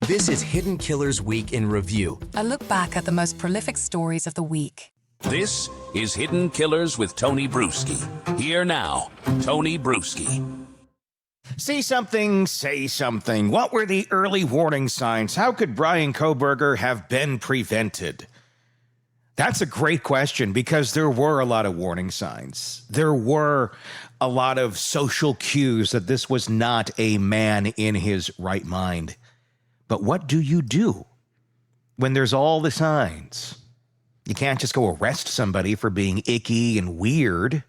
This is Hidden Killers Week in Review. A look back at the most prolific stories of the week. This is Hidden Killers with Tony Brueski. Here now, Tony Brueski. See something, say something. What were the early warning signs? How could Bryan Kohberger have been prevented? That's a great question because there were a lot of warning signs. There were a lot of social cues that this was not a man in his right mind. But what do you do when there's all the signs? You can't just go arrest somebody for being icky and weird.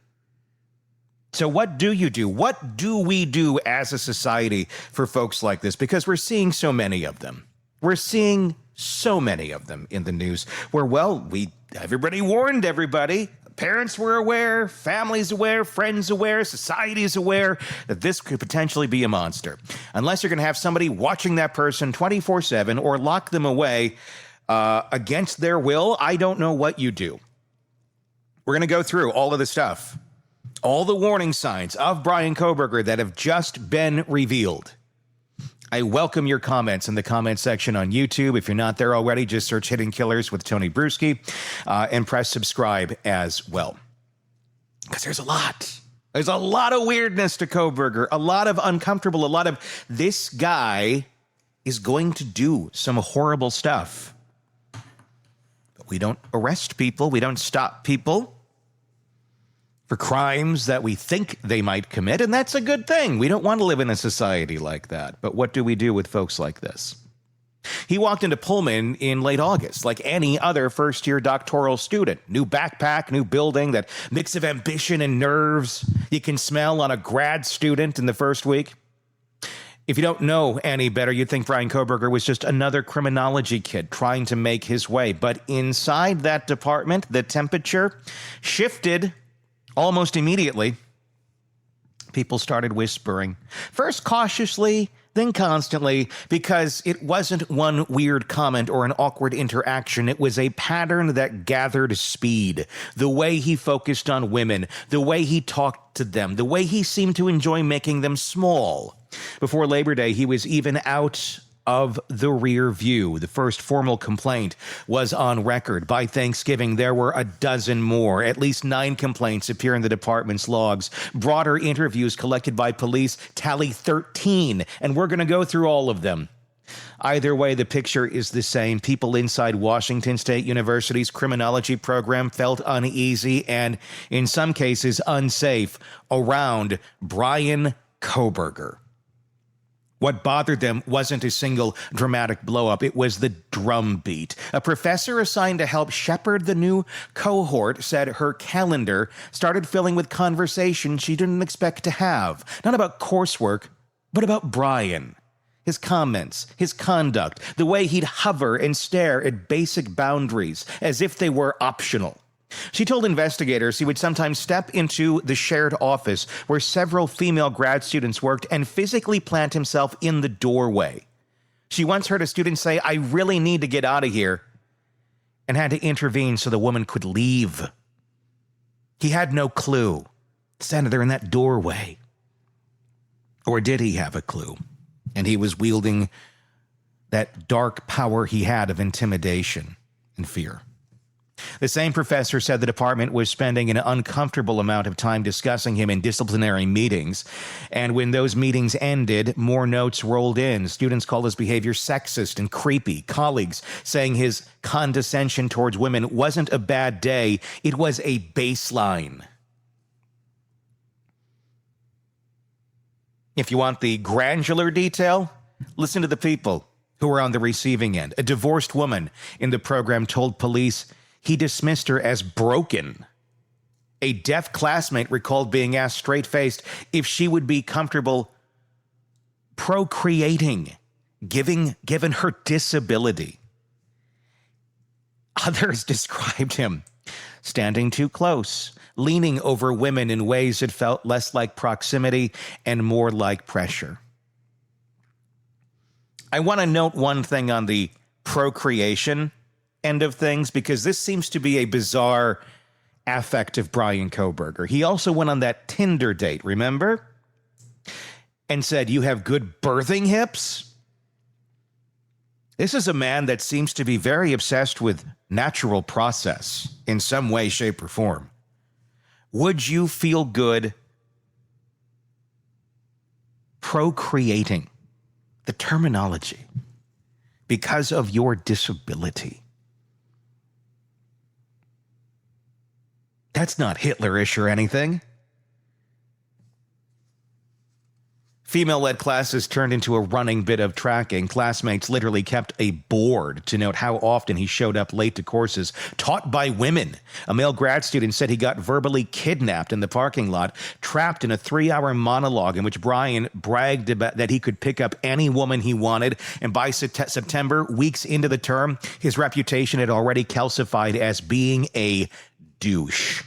So what do you do? What do we do as a society for folks like this? Because we're seeing so many of them. We're seeing so many of them in the news where, everybody warned everybody. Parents were aware, families aware, friends aware, society is aware that this could potentially be a monster. Unless you're going to have somebody watching that person 24/7 or lock them away against their will, I don't know what you do. We're going to go through all of the stuff, all the warning signs of Bryan Kohberger that have just been revealed. I welcome your comments in the comment section on YouTube. If you're not there already, just search Hidden Killers with Tony Brueski and press subscribe as well. Because there's a lot. There's a lot of weirdness to Kohberger, a lot of uncomfortable, a lot of this guy is going to do some horrible stuff. But we don't arrest people. We don't stop people for crimes that we think they might commit, and that's a good thing. We don't want to live in a society like that. But what do we do with folks like this? He walked into Pullman in late August, like any other first-year doctoral student. New backpack, new building, that mix of ambition and nerves you can smell on a grad student in the first week. If you don't know any better, you'd think Bryan Kohberger was just another criminology kid trying to make his way. But inside that department, the temperature shifted almost immediately. People started whispering, first cautiously, then constantly, because it wasn't one weird comment or an awkward interaction. It was a pattern that gathered speed. The way he focused on women, the way he talked to them, the way he seemed to enjoy making them small. Before Labor Day, he was even out of the rear view. The first formal complaint was on record. By Thanksgiving, there were a dozen more. At least 9 complaints appear in the department's logs. Broader interviews collected by police tally 13, and we're going to go through all of them. Either way, the picture is the same. People inside Washington State University's criminology program felt uneasy and, in some cases, unsafe around Bryan Kohberger. What bothered them wasn't a single dramatic blow-up. It was the drumbeat. A professor assigned to help shepherd the new cohort said her calendar started filling with conversations she didn't expect to have. Not about coursework, but about Bryan. His comments, his conduct, the way he'd hover and stare at basic boundaries as if they were optional. She told investigators he would sometimes step into the shared office where several female grad students worked and physically plant himself in the doorway. She once heard a student say, "I really need to get out of here," and had to intervene so the woman could leave. He had no clue. Standing there in that doorway. Or did he have a clue? And he was wielding that dark power he had of intimidation and fear. The same professor said the department was spending an uncomfortable amount of time discussing him in disciplinary meetings. And when those meetings ended, more notes rolled in. Students called his behavior sexist and creepy. Colleagues saying his condescension towards women wasn't a bad day, it was a baseline. If you want the granular detail, listen to the people who were on the receiving end. A divorced woman in the program told police he dismissed her as broken. A deaf classmate recalled being asked straight-faced if she would be comfortable procreating, given her disability. Others described him standing too close, leaning over women in ways that felt less like proximity and more like pressure. I want to note one thing on the procreation end of things, because this seems to be a bizarre affect of Bryan Kohberger. He also went on that Tinder date, remember? And said, "You have good birthing hips?" This is a man that seems to be very obsessed with natural process in some way, shape, or form. Would you feel good procreating, the terminology, because of your disability? That's not Hitlerish or anything. Female-led classes turned into a running bit of tracking. Classmates literally kept a board to note how often he showed up late to courses taught by women. A male grad student said he got verbally kidnapped in the parking lot, trapped in a 3-hour monologue in which Bryan bragged about that he could pick up any woman he wanted. And by September, weeks into the term, his reputation had already calcified as being a douche,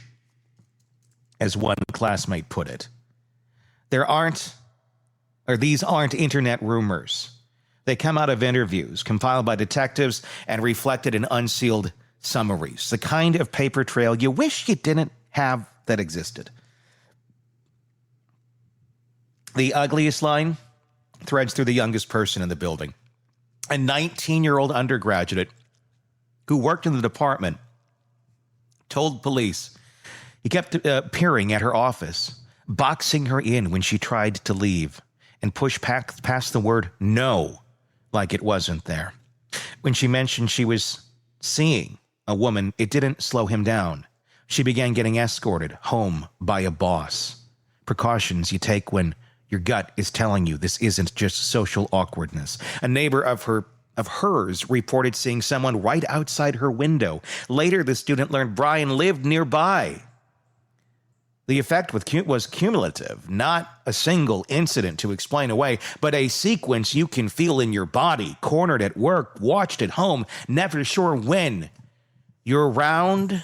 as one classmate put it. These aren't internet rumors. They come out of interviews compiled by detectives and reflected in unsealed summaries, the kind of paper trail you wish you didn't have that existed. The ugliest line threads through the youngest person in the building. A 19-year-old undergraduate who worked in the department told police he kept peering at her office, boxing her in when she tried to leave, and push past the word no like it wasn't there. When she mentioned she was seeing a woman, it didn't slow him down. She began getting escorted home by a boss. Precautions you take when your gut is telling you this isn't just social awkwardness. A neighbor of hers reported seeing someone right outside her window. Later, the student learned Bryan lived nearby. The effect was cumulative, not a single incident to explain away, but a sequence you can feel in your body, cornered at work, watched at home, never sure when. You're around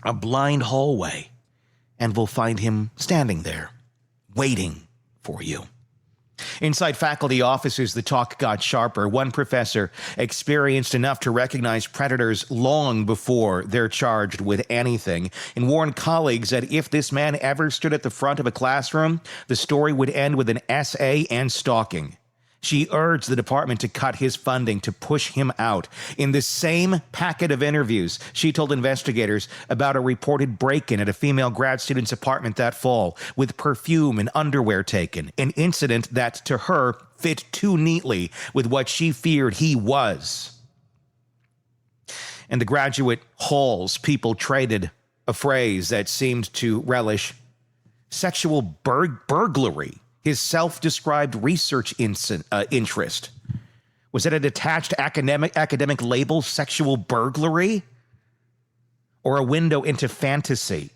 a blind hallway and will find him standing there, waiting for you. Inside faculty offices, the talk got sharper. One professor experienced enough to recognize predators long before they're charged with anything, and warned colleagues that if this man ever stood at the front of a classroom, the story would end with an essay and stalking. She urged the department to cut his funding to push him out. In the same packet of interviews, she told investigators about a reported break-in at a female grad student's apartment that fall, with perfume and underwear taken, an incident that, to her, fit too neatly with what she feared he was. In the graduate halls, people traded a phrase that seemed to relish sexual burglary. His self-described research interest. Was it a detached academic label, sexual burglary? Or a window into fantasy?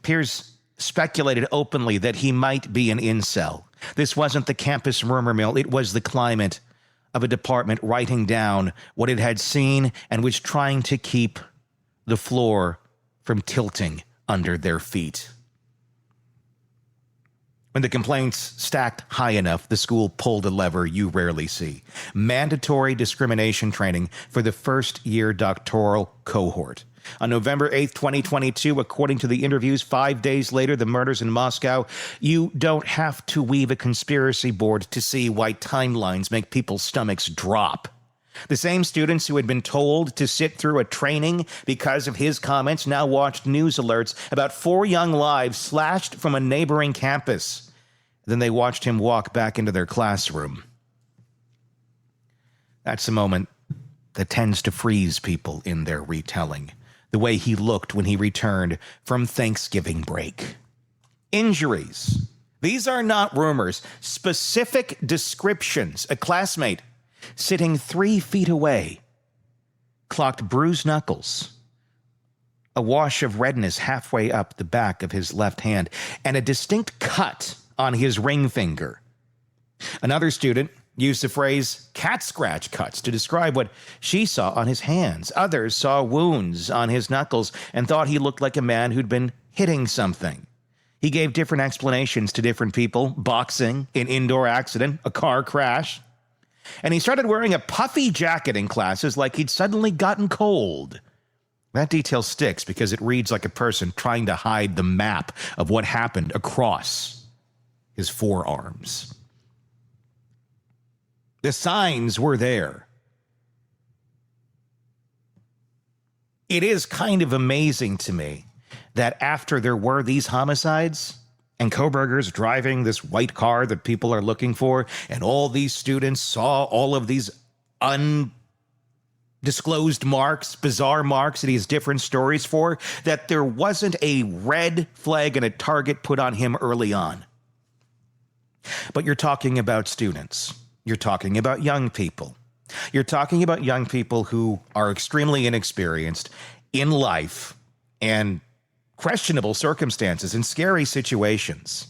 Peers speculated openly that he might be an incel. This wasn't the campus rumor mill. It was the climate of a department writing down what it had seen and was trying to keep the floor from tilting under their feet. When the complaints stacked high enough, the school pulled a lever you rarely see. Mandatory discrimination training for the first-year doctoral cohort. On November 8th, 2022, according to the interviews 5 days later, the murders in Moscow, you don't have to weave a conspiracy board to see why timelines make people's stomachs drop. The same students who had been told to sit through a training because of his comments now watched news alerts about 4 young lives slashed from a neighboring campus. Then they watched him walk back into their classroom. That's a moment that tends to freeze people in their retelling. The way he looked when he returned from Thanksgiving break. Injuries. These are not rumors. Specific descriptions. A classmate sitting 3 feet away clocked bruised knuckles, a wash of redness halfway up the back of his left hand, and a distinct cut on his ring finger. Another student used the phrase cat scratch cuts to describe what she saw on his hands. Others saw wounds on his knuckles and thought he looked like a man who'd been hitting something. He gave different explanations to different people: boxing, an indoor accident, a car crash. And he started wearing a puffy jacket in classes like he'd suddenly gotten cold. That detail sticks because it reads like a person trying to hide the map of what happened across his forearms. The signs were there. It is kind of amazing to me that after there were these homicides and Kohberger's driving this white car that people are looking for, and all these students saw all of these undisclosed marks, bizarre marks that he has different stories for, that there wasn't a red flag and a target put on him early on. But you're talking about students. You're talking about young people. You're talking about young people who are extremely inexperienced in life and questionable circumstances and scary situations.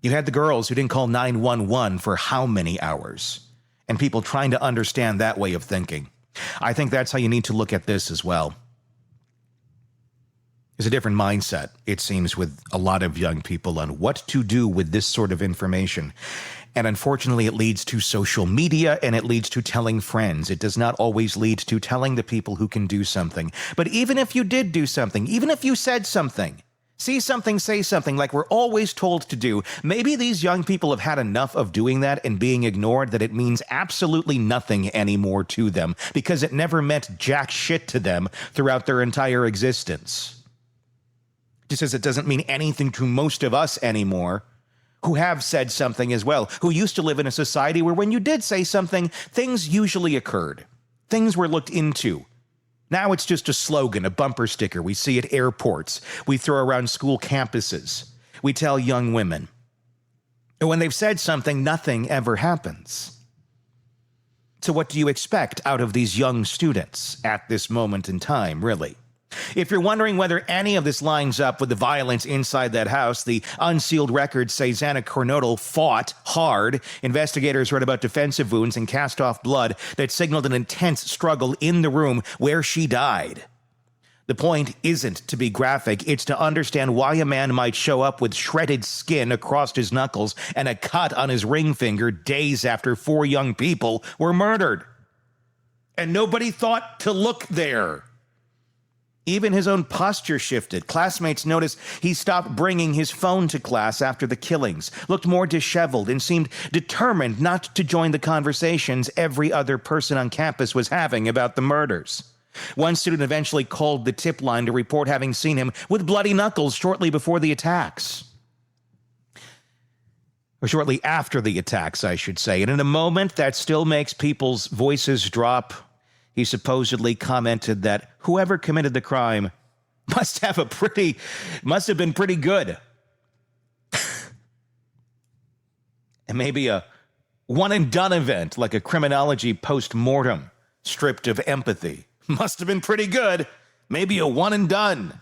You had the girls who didn't call 911 for how many hours, and people trying to understand that way of thinking. I think that's how you need to look at this as well. There's a different mindset, it seems, with a lot of young people on what to do with this sort of information. And unfortunately, it leads to social media and it leads to telling friends. It does not always lead to telling the people who can do something. But even if you did do something, even if you said something, see something, say something, like we're always told to do, maybe these young people have had enough of doing that and being ignored that it means absolutely nothing anymore to them because it never meant jack shit to them throughout their entire existence. Just as it doesn't mean anything to most of us anymore, who have said something as well, who used to live in a society where when you did say something, things usually occurred. Things were looked into. Now it's just a slogan, a bumper sticker. We see at airports. We throw around school campuses. We tell young women. And when they've said something, nothing ever happens. So what do you expect out of these young students at this moment in time, really? If you're wondering whether any of this lines up with the violence inside that house, the Unsealed records say Xana Kernodle fought hard. Investigators read about defensive wounds and cast-off blood that signaled an intense struggle in the room where she died. The point isn't to be graphic, it's to understand why a man might show up with shredded skin across his knuckles and a cut on his ring finger days after 4 young people were murdered. And nobody thought to look there. Even his own posture shifted. Classmates noticed he stopped bringing his phone to class after the killings, looked more disheveled, and seemed determined not to join the conversations every other person on campus was having about the murders. One student eventually called the tip line to report having seen him with bloody knuckles shortly before the attacks. Or shortly after the attacks, I should say. And in a moment that still makes people's voices drop, he supposedly commented that whoever committed the crime must have been pretty good. And maybe a one-and-done event, like a criminology post-mortem, stripped of empathy. Must have been pretty good. Maybe a one-and-done.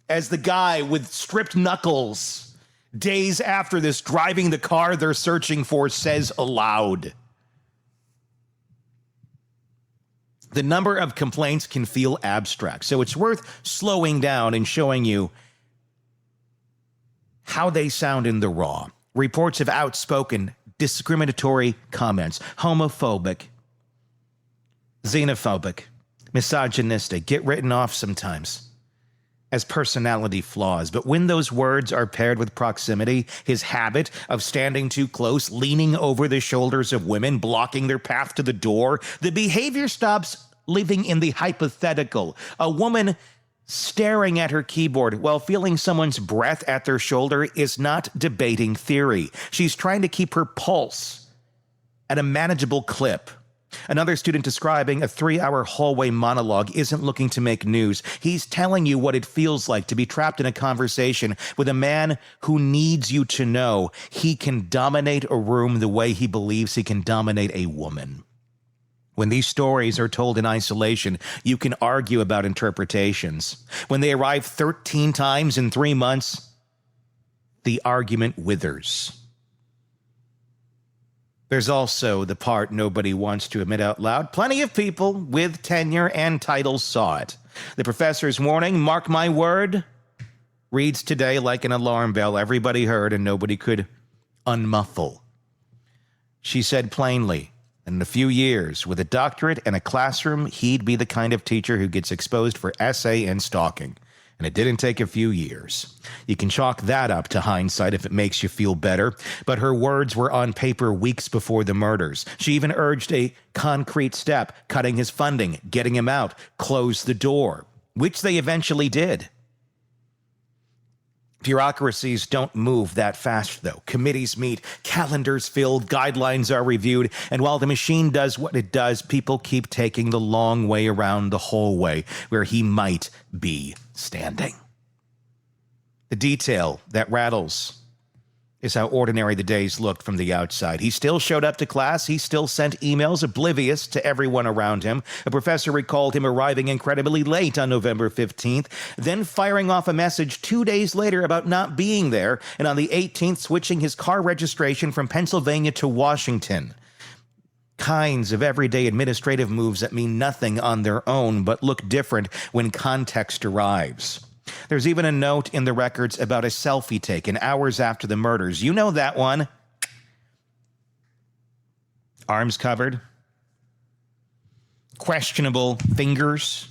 As the guy with stripped knuckles, days after this, driving the car they're searching for, says aloud. The number of complaints can feel abstract, so it's worth slowing down and showing you how they sound in the raw. Reports of outspoken, discriminatory comments, homophobic, xenophobic, misogynistic, get written off sometimes as personality flaws. But when those words are paired with proximity, his habit of standing too close, leaning over the shoulders of women, blocking their path to the door, the behavior stops living in the hypothetical. A woman staring at her keyboard while feeling someone's breath at their shoulder is not debating theory. She's trying to keep her pulse at a manageable clip. Another student describing a 3-hour hallway monologue isn't looking to make news. He's telling you what it feels like to be trapped in a conversation with a man who needs you to know he can dominate a room the way he believes he can dominate a woman. When these stories are told in isolation, you can argue about interpretations. When they arrive 13 times in 3 months, the argument withers. There's also the part nobody wants to admit out loud. Plenty of people with tenure and titles saw it. The professor's warning, mark my word, reads today like an alarm bell. Everybody heard and nobody could unmuffle. She said plainly, in a few years, with a doctorate and a classroom, he'd be the kind of teacher who gets exposed for essay and stalking. And it didn't take a few years. You can chalk that up to hindsight if it makes you feel better, but her words were on paper weeks before the murders. She even urged a concrete step, cutting his funding, getting him out, close the door, which they eventually did. Bureaucracies don't move that fast, though. Committees meet, calendars filled, guidelines are reviewed, and while the machine does what it does, people keep taking the long way around the hallway where he might be standing. The detail that rattles is how ordinary the days looked from the outside. He still showed up to class. He still sent emails, oblivious to everyone around him. A professor recalled him arriving incredibly late on November 15th, then firing off a message 2 days later about not being there, and on the 18th switching his car registration from Pennsylvania to Washington. Kinds of everyday administrative moves that mean nothing on their own but look different when context arrives. There's even a note in the records about a selfie taken hours after the murders. You know that one. Arms covered. Questionable fingers.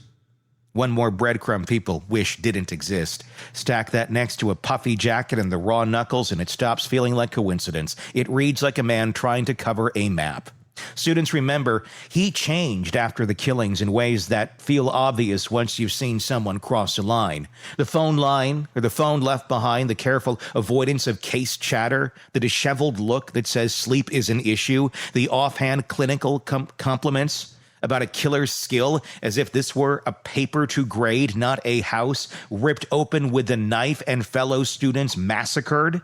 One more breadcrumb people wish didn't exist. Stack that next to a puffy jacket and the raw knuckles, and it stops feeling like coincidence. It reads like a man trying to cover a map. Students remember he changed after the killings in ways that feel obvious once you've seen someone cross a line. The phone line, or the phone left behind, the careful avoidance of case chatter, the disheveled look that says sleep is an issue, the offhand clinical compliments about a killer's skill as if this were a paper to grade, not a house ripped open with a knife and fellow students massacred.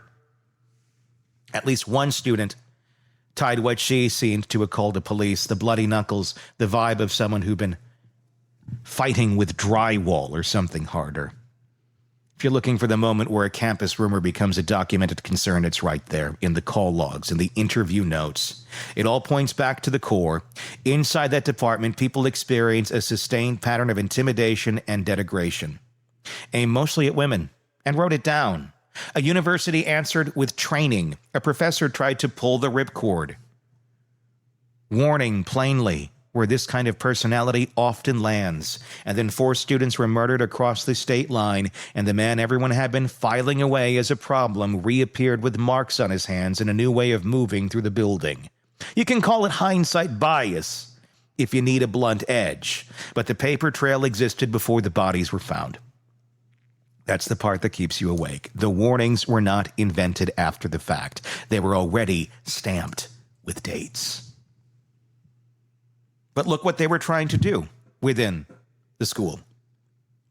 At least one student tied what she seemed to a call to police, the bloody knuckles, the vibe of someone who'd been fighting with drywall or something harder. If you're looking for the moment where a campus rumor becomes a documented concern, it's right there in the call logs, in the interview notes. It all points back to the core. Inside that department, people experience a sustained pattern of intimidation and denigration, aimed mostly at women, and wrote it down. A university answered with training. A professor tried to pull the ripcord. Warning plainly where this kind of personality often lands. And then 4 students were murdered across the state line, and the man everyone had been filing away as a problem reappeared with marks on his hands and a new way of moving through the building. You can call it hindsight bias if you need a blunt edge, but the paper trail existed before the bodies were found. That's the part that keeps you awake. The warnings were not invented after the fact. They were already stamped with dates. But look what they were trying to do within the school.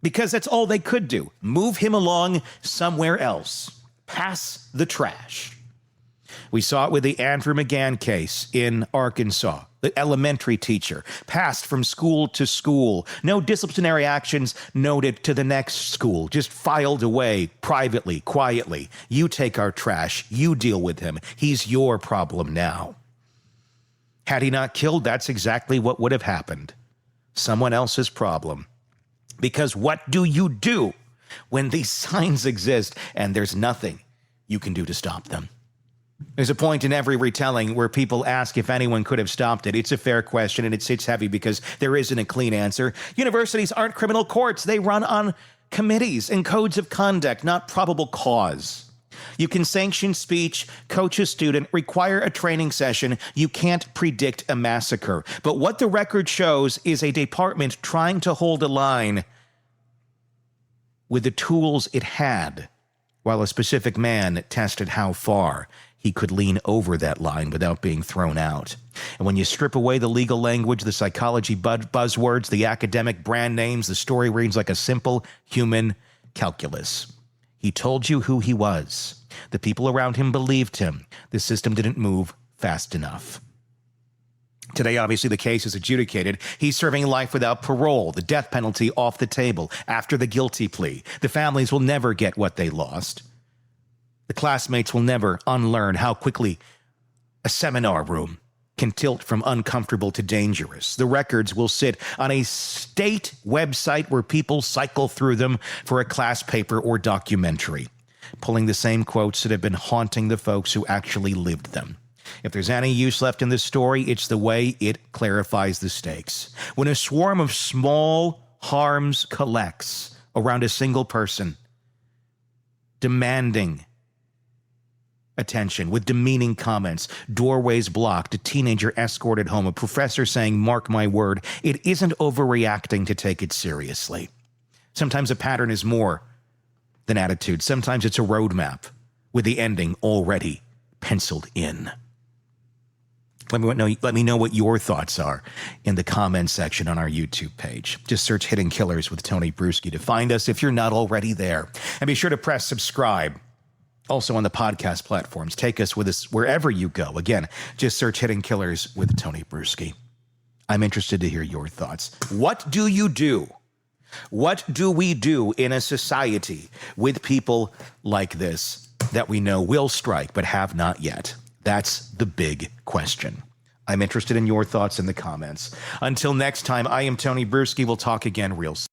Because that's all they could do. Move him along somewhere else. Pass the trash. We saw it with the Andrew McGann case in Arkansas. The elementary teacher passed from school to school. No disciplinary actions noted to the next school. Just filed away privately, quietly. You take our trash. You deal with him. He's your problem now. Had he not killed, that's exactly what would have happened. Someone else's problem. Because what do you do when these signs exist and there's nothing you can do to stop them? There's a point in every retelling where people ask if anyone could have stopped it. It's a fair question, and it sits heavy because there isn't a clean answer. Universities aren't criminal courts. They run on committees and codes of conduct, not probable cause. You can sanction speech, coach a student, require a training session. You can't predict a massacre. But what the record shows is a department trying to hold a line with the tools it had, while a specific man tested how far he could lean over that line without being thrown out. And when you strip away the legal language, the psychology buzzwords, the academic brand names, the story reads like a simple human calculus. He told you who he was. The people around him believed him. The system didn't move fast enough. Today, obviously, the case is adjudicated. He's serving life without parole, the death penalty off the table after the guilty plea. The families will never get what they lost. The classmates will never unlearn how quickly a seminar room can tilt from uncomfortable to dangerous. The records will sit on a state website where people cycle through them for a class paper or documentary, pulling the same quotes that have been haunting the folks who actually lived them. If there's any use left in this story, it's the way it clarifies the stakes. When a swarm of small harms collects around a single person, demanding attention with demeaning comments, doorways blocked, a teenager escorted home, a professor saying, "Mark my word," it isn't overreacting to take it seriously. Sometimes a pattern is more than attitude. Sometimes it's a roadmap with the ending already penciled in. Let me know what your thoughts are in the comments section on our YouTube page. Just search Hidden Killers with Tony Brueski to find us if you're not already there. And be sure to press subscribe. Also on the podcast platforms. Take us with us wherever you go. Again, just search Hidden Killers with Tony Brueski. I'm interested to hear your thoughts. What do you do? What do we do in a society with people like this that we know will strike but have not yet? That's the big question. I'm interested in your thoughts in the comments. Until next time, I am Tony Brueski. We'll talk again real soon.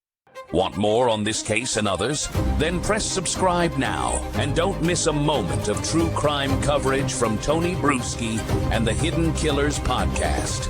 Want more on this case and others? Then press subscribe now and don't miss a moment of true crime coverage from Tony Brueski and the Hidden Killers podcast.